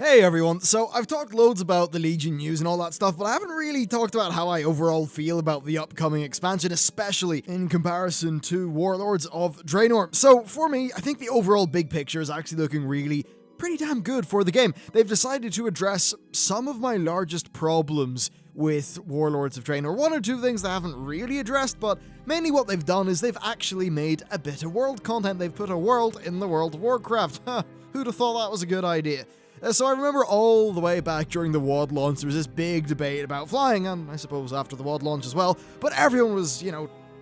Hey everyone, so I've talked loads about the Legion news and all that stuff, but I haven't really talked about how I overall feel about the upcoming expansion, especially in comparison to Warlords of Draenor. So for me, I think the overall big picture is actually looking really pretty damn good for the game. They've decided to address some of my largest problems with Warlords of Draenor. One or two things they haven't really addressed, but mainly what they've done is they've actually made a bit of world content. They've put a world in the world of Warcraft. Who'd have thought that was a good idea? So I remember all the way back during the WoD launch, there was this big debate about flying, and I suppose after the WoD launch as well, but everyone was,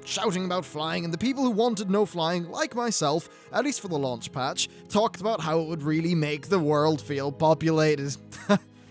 shouting about flying, and the people who wanted no flying, like myself, at least for the launch patch, talked about how it would really make the world feel populated.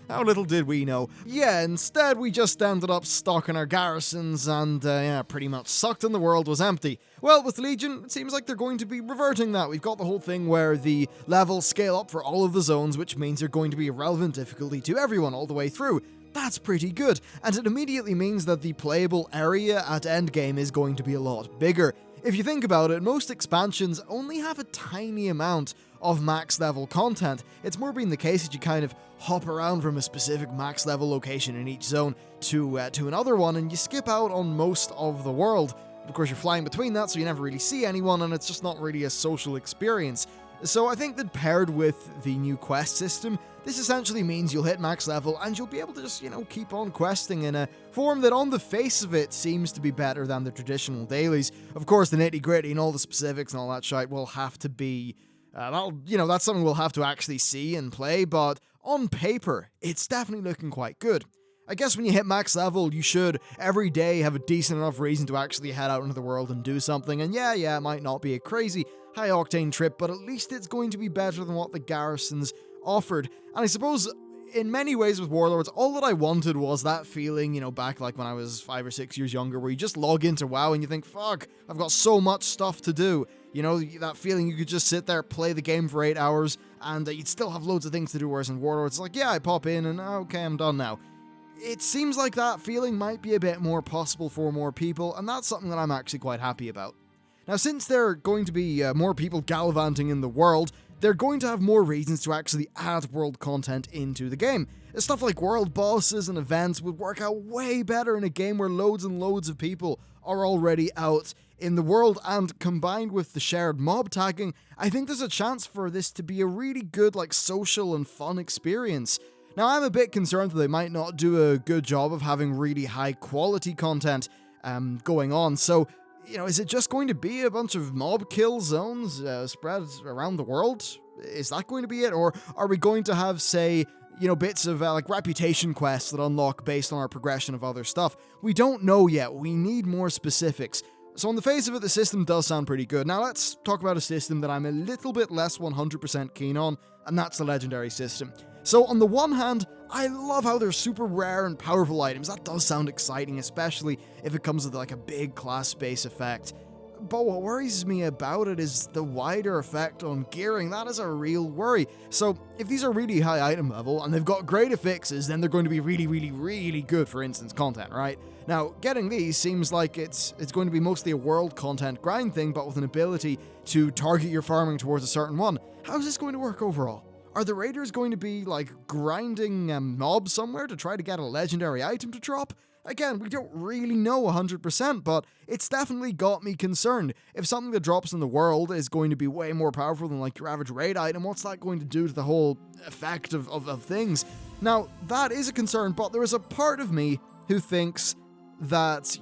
How little did we know. Yeah, instead we just ended up stuck in our garrisons and, pretty much sucked and the world was empty. Well, with Legion, it seems like they're going to be reverting that. We've got the whole thing where the levels scale up for all of the zones, which means they're going to be relevant difficulty to everyone all the way through. That's pretty good, and it immediately means that the playable area at endgame is going to be a lot bigger. If you think about it, most expansions only have a tiny amount of max level content. It's more been the case that you kind of hop around from a specific max level location in each zone to another one, and you skip out on most of the world. Of course, you're flying between that, so you never really see anyone, and it's just not really a social experience. So I think that paired with the new quest system, this essentially means you'll hit max level and you'll be able to just, keep on questing in a form that on the face of it seems to be better than the traditional dailies. Of course, the nitty-gritty and all the specifics and all that shite will have to be that's something we'll have to actually see and play, but on paper, it's definitely looking quite good. I guess when you hit max level, you should every day have a decent enough reason to actually head out into the world and do something, and yeah, it might not be a crazy high-octane trip, but at least it's going to be better than what the garrisons offered. And I suppose, in many ways with Warlords, all that I wanted was that feeling, back like when I was 5 or 6 years younger, where you just log into WoW and you think, fuck, I've got so much stuff to do. That feeling you could just sit there, play the game for 8 hours, and you'd still have loads of things to do, whereas in Warlords, it's like, yeah, I pop in and okay, I'm done now. It seems like that feeling might be a bit more possible for more people, and that's something that I'm actually quite happy about. Now, since there are going to be more people gallivanting in the world, they're going to have more reasons to actually add world content into the game. Stuff like world bosses and events would work out way better in a game where loads and loads of people are already out in the world, and combined with the shared mob tagging, I think there's a chance for this to be a really good, social and fun experience. Now, I'm a bit concerned that they might not do a good job of having really high quality content going on, so is it just going to be a bunch of mob kill zones spread around the world? Is that going to be it? Or are we going to have, say, bits of reputation quests that unlock based on our progression of other stuff? We don't know yet. We need more specifics. So on the face of it, the system does sound pretty good. Now let's talk about a system that I'm a little bit less 100% keen on, and that's the legendary system. So on the one hand, I love how they're super rare and powerful items. That does sound exciting, especially if it comes with a big class space effect. But what worries me about it is the wider effect on gearing. That is a real worry. So if these are really high item level and they've got great affixes, then they're going to be really, really, really good for instance content, right? Now, getting these seems like it's going to be mostly a world content grind thing, but with an ability to target your farming towards a certain one. How is this going to work overall? Are the raiders going to be grinding mobs somewhere to try to get a legendary item to drop? Again, we don't really know 100%, but it's definitely got me concerned. If something that drops in the world is going to be way more powerful than your average raid item, what's that going to do to the whole effect of things? Now, that is a concern, but there is a part of me who thinks that,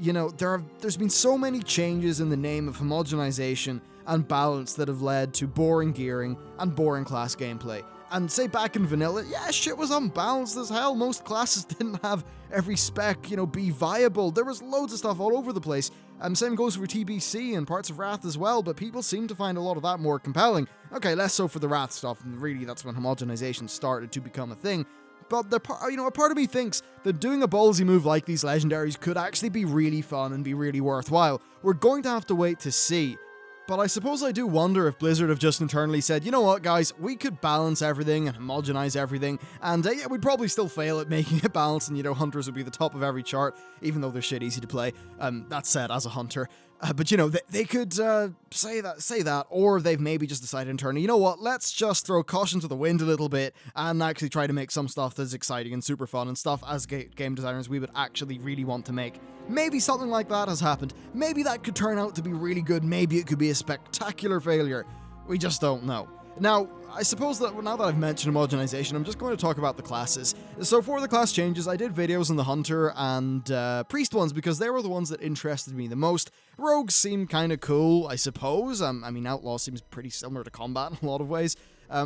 there's been so many changes in the name of homogenization and balance that have led to boring gearing and boring class gameplay. And say back in vanilla, yeah, shit was unbalanced as hell. Most classes didn't have every spec, be viable. There was loads of stuff all over the place. Same goes for TBC and parts of Wrath as well, but people seem to find a lot of that more compelling. Okay, less so for the Wrath stuff, and really that's when homogenization started to become a thing. But a part of me thinks that doing a ballsy move like these legendaries could actually be really fun and be really worthwhile. We're going to have to wait to see. But I suppose I do wonder if Blizzard have just internally said, you know what guys, we could balance everything and homogenize everything, and we'd probably still fail at making it balanced, and hunters would be the top of every chart, even though they're shit easy to play. That said, as a hunter. But they could say that, or they've maybe just decided internally, you know what, let's just throw caution to the wind a little bit and actually try to make some stuff that's exciting and super fun and stuff as game designers we would actually really want to make. Maybe something like that has happened. Maybe that could turn out to be really good. Maybe it could be a spectacular failure. We just don't know. Now, I suppose that now that I've mentioned homogenization, I'm just going to talk about the classes. So for the class changes, I did videos on the Hunter and Priest ones because they were the ones that interested me the most. Rogues seem kind of cool, I suppose. I mean, Outlaw seems pretty similar to Combat in a lot of ways.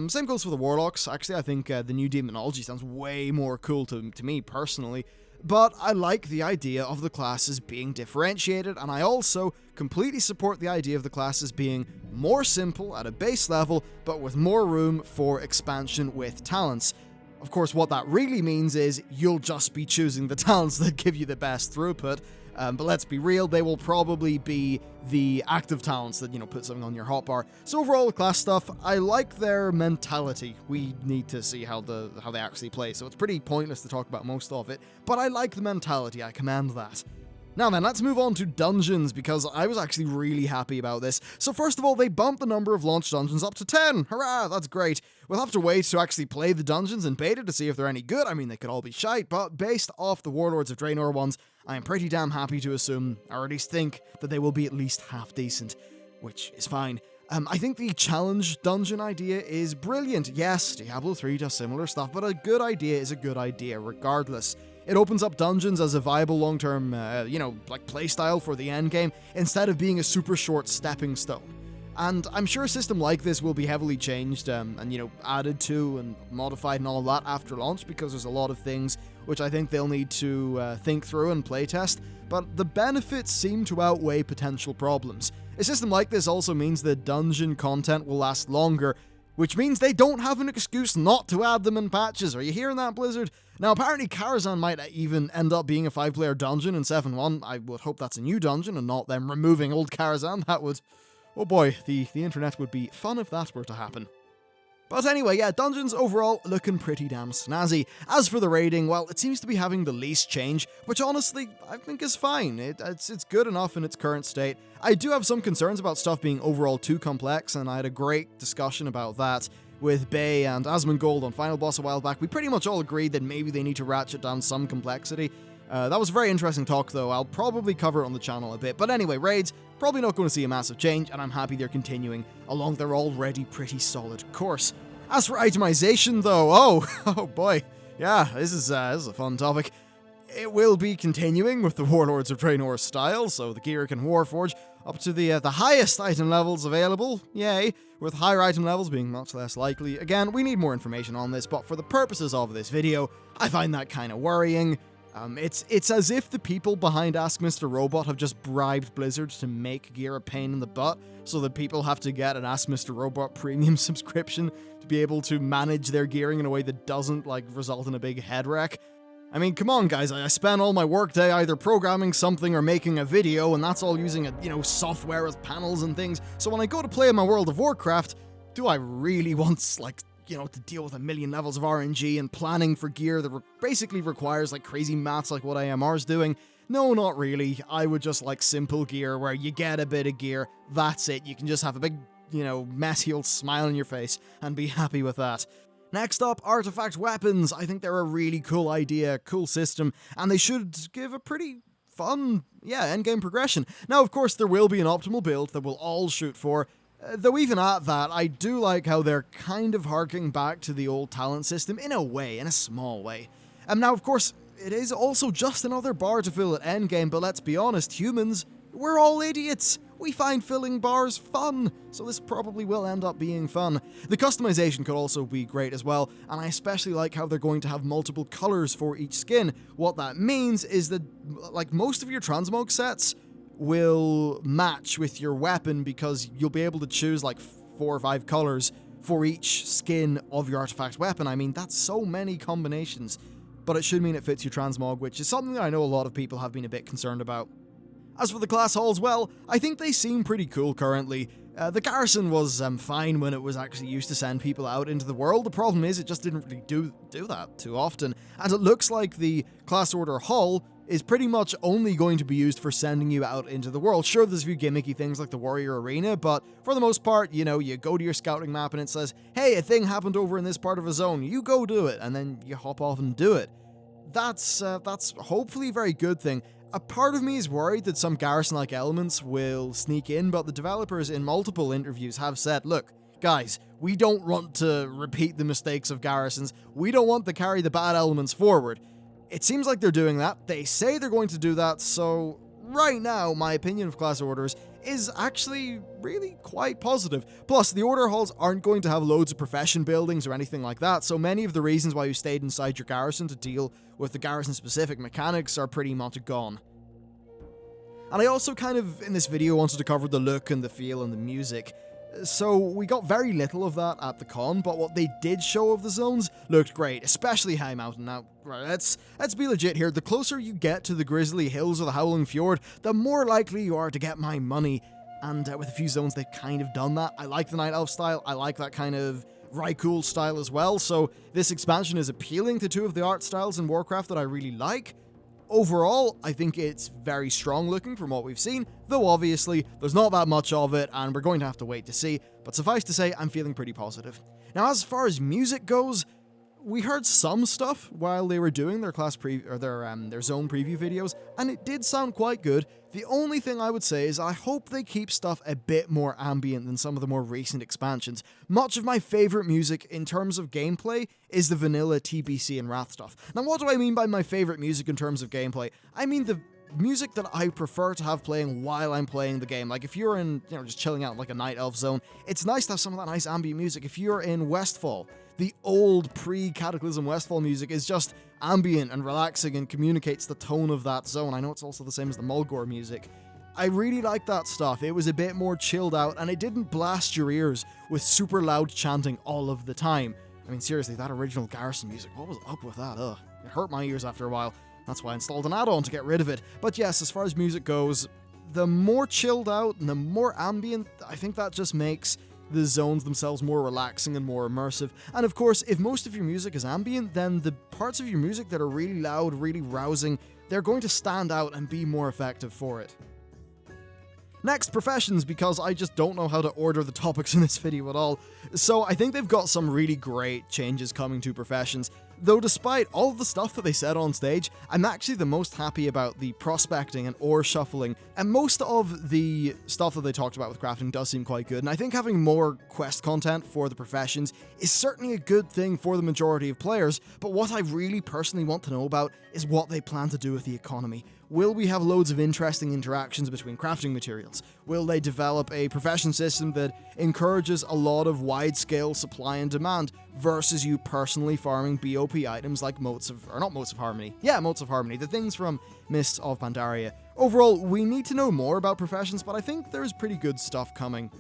Same goes for the Warlocks. Actually, I think the new Demonology sounds way more cool to me personally. But I like the idea of the classes being differentiated, and I also completely support the idea of the classes being more simple at a base level, but with more room for expansion with talents. Of course, what that really means is you'll just be choosing the talents that give you the best throughput. But let's be real, they will probably be the active talents that, put something on your hotbar. So overall, the class stuff, I like their mentality. We need to see how they actually play, so it's pretty pointless to talk about most of it. But I like the mentality, I commend that. Now then, let's move on to dungeons, because I was actually really happy about this. So first of all, they bumped the number of launch dungeons up to 10. Hurrah, that's great. We'll have to wait to actually play the dungeons in beta to see if they're any good. I mean, they could all be shite, but based off the Warlords of Draenor ones, I am pretty damn happy to assume, or at least think, that they will be at least half decent, which is fine. I think the challenge dungeon idea is brilliant. Yes, Diablo 3 does similar stuff, but a good idea is a good idea regardless. It opens up dungeons as a viable long-term, playstyle for the endgame, instead of being a super short stepping stone. And I'm sure a system like this will be heavily changed, and added to and modified and all that after launch, because there's a lot of things which I think they'll need to think through and playtest, but the benefits seem to outweigh potential problems. A system like this also means that dungeon content will last longer, which means they don't have an excuse not to add them in patches. Are you hearing that, Blizzard? Now, apparently Karazhan might even end up being a 5-player dungeon in 7.1. I would hope that's a new dungeon and not them removing old Karazhan. That would... oh boy, the internet would be fun if that were to happen. But anyway, yeah, dungeons overall looking pretty damn snazzy. As for the raiding, well, it seems to be having the least change, which honestly, I think is fine. It's good enough in its current state. I do have some concerns about stuff being overall too complex, and I had a great discussion about that with Bay and Asmongold on Final Boss a while back. We pretty much all agreed that maybe they need to ratchet down some complexity. That was a very interesting talk, though. I'll probably cover it on the channel a bit. But anyway, raids, probably not going to see a massive change, and I'm happy they're continuing along their already pretty solid course. As for itemization, though, oh boy, yeah, this is a fun topic. It will be continuing with the Warlords of Draenor style, so the Gear can Warforge up to the highest item levels available, yay, with higher item levels being much less likely. Again, we need more information on this, but for the purposes of this video, I find that kind of worrying. It's as if the people behind Ask Mr. Robot have just bribed Blizzard to make Gear a pain in the butt, so that people have to get an Ask Mr. Robot premium subscription to be able to manage their gearing in a way that doesn't, result in a big head wreck. I mean, come on, guys, I spend all my workday either programming something or making a video, and that's all using software with panels and things, so when I go to play in my World of Warcraft, do I really want, to deal with a million levels of RNG and planning for gear that basically requires crazy maths like what AMR's doing? No, not really. I would just like simple gear where you get a bit of gear, that's it. You can just have a big, messy old smile on your face and be happy with that. Next up, artifact weapons. I think they're a really cool idea, cool system, and they should give a pretty fun, endgame progression. Now, of course, there will be an optimal build that we'll all shoot for, though even at that, I do like how they're kind of harking back to the old talent system in a way, in a small way. Now, of course, it is also just another bar to fill at endgame, but let's be honest, humans, we're all idiots. We find filling bars fun, so this probably will end up being fun. The customization could also be great as well, and I especially like how they're going to have multiple colors for each skin. What that means is that, most of your transmog sets will match with your weapon because you'll be able to choose 4 or 5 colors for each skin of your artifact weapon. I mean, that's so many combinations, but it should mean it fits your transmog, which is something that I know a lot of people have been a bit concerned about. As for the class halls, well, I think they seem pretty cool currently. The garrison was fine when it was actually used to send people out into the world. The problem is it just didn't really do that too often, and it looks like the class order hull is pretty much only going to be used for sending you out into the world. Sure, there's a few gimmicky things like the Warrior Arena, but for the most part, you know, you go to your scouting map and it says, hey, a thing happened over in this part of a zone, you go do it, and then you hop off and do it. That's hopefully a very good thing. A part of me is worried that some garrison-like elements will sneak in, but the developers in multiple interviews have said, look, guys, we don't want to repeat the mistakes of garrisons, we don't want to carry the bad elements forward. It seems like they're doing that, they say they're going to do that, so right now, my opinion of class orders is actually really quite positive. Plus, the order halls aren't going to have loads of profession buildings or anything like that, so many of the reasons why you stayed inside your garrison to deal with the garrison-specific mechanics are pretty much gone. And I also kind of, in this video, wanted to cover the look and the feel and the music. So we got very little of that at the con, but what they did show of the zones looked great, especially High Mountain. Now, right, let's be legit here. The closer you get to the Grizzly Hills or the Howling Fjord, the more likely you are to get my money. And with a few zones, they've kind of done that. I like the Night Elf style. I like that kind of Rykul style as well. So this expansion is appealing to two of the art styles in Warcraft that I really like. Overall, I think it's very strong looking from what we've seen, though obviously there's not that much of it and we're going to have to wait to see, but suffice to say, I'm feeling pretty positive. Now, as far as music goes, we heard some stuff while they were doing their their zone preview videos, and it did sound quite good. The only thing I would say is I hope they keep stuff a bit more ambient than some of the more recent expansions. Much of my favorite music in terms of gameplay is the vanilla TBC and Wrath stuff. Now, what do I mean by my favorite music in terms of gameplay? I mean the music that I prefer to have playing while I'm playing the game. Like if you're in, just chilling out like a Night Elf zone, it's nice to have some of that nice ambient music. If you're in Westfall, the old pre-Cataclysm Westfall music is just ambient and relaxing and communicates the tone of that zone. I know it's also the same as the Mulgore music. I really like that stuff. It was a bit more chilled out and it didn't blast your ears with super loud chanting all of the time. I mean, seriously, that original Garrison music, what was up with that? Ugh, it hurt my ears after a while. That's why I installed an add-on to get rid of it. But yes, as far as music goes, the more chilled out and the more ambient, I think that just makes the zones themselves more relaxing and more immersive. And of course, if most of your music is ambient, then the parts of your music that are really loud, really rousing, they're going to stand out and be more effective for it. Next, professions, because I just don't know how to order the topics in this video at all. So I think they've got some really great changes coming to professions. Though despite all of the stuff that they said on stage, I'm actually the most happy about the prospecting and ore shuffling, and most of the stuff that they talked about with crafting does seem quite good, and I think having more quest content for the professions is certainly a good thing for the majority of players, but what I really personally want to know about is what they plan to do with the economy. Will we have loads of interesting interactions between crafting materials? Will they develop a profession system that encourages a lot of wide-scale supply and demand versus you personally farming BOP items like Motes of Harmony, the things from Mists of Pandaria. Overall, we need to know more about professions, but I think there's pretty good stuff coming.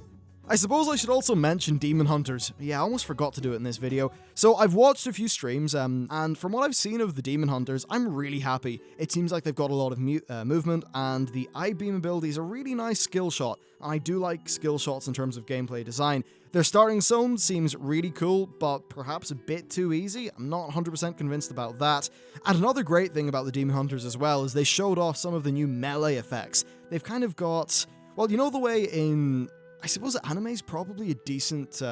I suppose I should also mention Demon Hunters. Yeah, I almost forgot to do it in this video. So I've watched a few streams, and from what I've seen of the Demon Hunters, I'm really happy. It seems like they've got a lot of movement, and the I-beam ability is a really nice skill shot, and I do like skill shots in terms of gameplay design. Their starting zone seems really cool, but perhaps a bit too easy. I'm not 100% convinced about that. And another great thing about the Demon Hunters as well is they showed off some of the new melee effects. They've kind of got, well, you know the way in, I suppose anime is probably a decent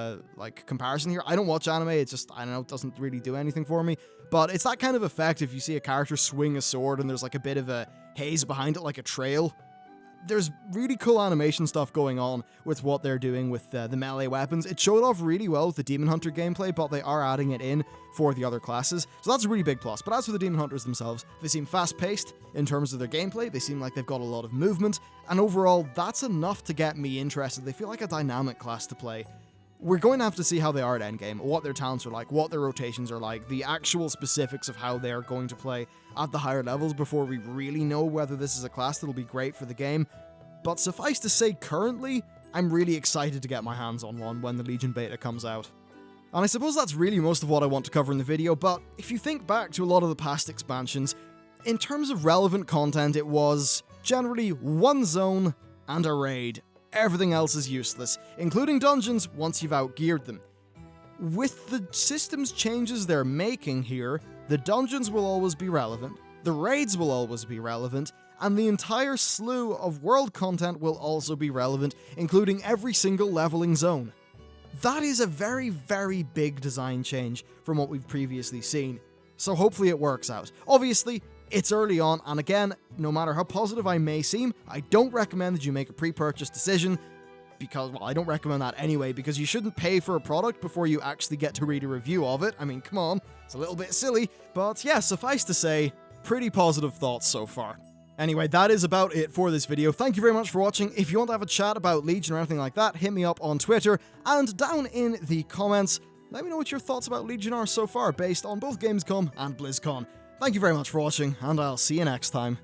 comparison here. I don't watch anime, it's just, I don't know, it doesn't really do anything for me. But it's that kind of effect if you see a character swing a sword and there's like a bit of a haze behind it, like a trail. There's really cool animation stuff going on with what they're doing with the melee weapons. It showed off really well with the Demon Hunter gameplay, but they are adding it in for the other classes, so that's a really big plus. But as for the Demon Hunters themselves, they seem fast-paced in terms of their gameplay, they seem like they've got a lot of movement, and overall, that's enough to get me interested. They feel like a dynamic class to play. We're going to have to see how they are at endgame, what their talents are like, what their rotations are like, the actual specifics of how they are going to play at the higher levels before we really know whether this is a class that'll be great for the game. But suffice to say, currently, I'm really excited to get my hands on one when the Legion beta comes out. And I suppose that's really most of what I want to cover in the video, but if you think back to a lot of the past expansions, in terms of relevant content, it was generally one zone and a raid. Everything else is useless, including dungeons once you've outgeared them. With the systems changes they're making here, the dungeons will always be relevant, the raids will always be relevant, and the entire slew of world content will also be relevant, including every single leveling zone. That is a very, very big design change from what we've previously seen, so hopefully it works out. Obviously, it's early on, and again, no matter how positive I may seem, I don't recommend that you make a pre-purchase decision, because, well, I don't recommend that anyway, because you shouldn't pay for a product before you actually get to read a review of it. I mean, come on, it's a little bit silly, but yeah, suffice to say, pretty positive thoughts so far. Anyway, that is about it for this video. Thank you very much for watching. If you want to have a chat about Legion or anything like that, hit me up on Twitter, and down in the comments, let me know what your thoughts about Legion are so far, based on both Gamescom and Blizzcon. Thank you very much for watching, and I'll see you next time.